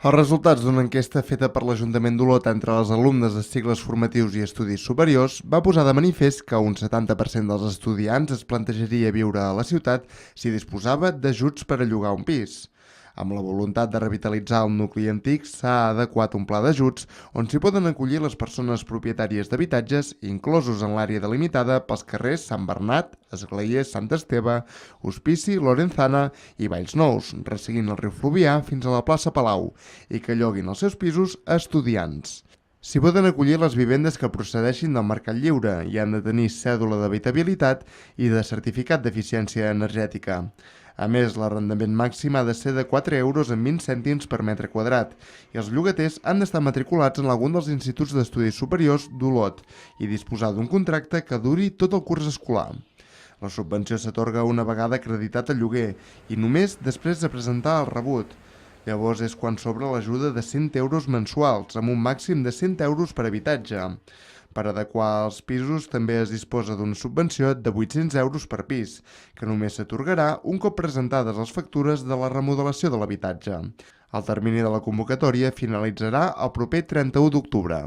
Els resultats d'una enquesta feta per l'Ajuntament d'Olot entre els alumnes de cicles formatius i estudis superiors va posar de manifest que un 70% dels estudiants es plantejaria viure a la ciutat si disposava d'ajuts per a llogar un pis. Amb la voluntat de revitalitzar el nucli antic, s'ha adequat un pla d'ajuts on s'hi poden acollir les persones propietàries d'habitatges, inclosos en l'àrea delimitada pels carrers Sant Bernat, Esglaiers, Sant Esteve, Hospici, Lorenzana i Valls Nous, resseguint el riu Fluvià fins a la plaça Palau, i que lloguin els seus pisos a estudiants. S'hi poden acollir les vivendes que procedeixin del mercat lliure i han de tenir cèdula d'habitabilitat i de certificat d'eficiència energètica. A més, l'arrendament màxim ha de ser de 4 euros amb 20 cèntims per metre quadrat i els llogaters han d'estar matriculats en algun dels instituts d'estudis superiors d'Olot i disposar d'un contracte que duri tot el curs escolar. La subvenció s'atorga una vegada acreditat el lloguer i només després de presentar el rebut. Llavors és quan s'obre l'ajuda de 100 euros mensuals, amb un màxim de 100 euros per habitatge. Per adequar els pisos també es disposa d'una subvenció de 800 euros per pis, que només s'atorgarà un cop presentades les factures de la remodelació de l'habitatge. El termini de la convocatòria finalitzarà el proper 31 d'octubre.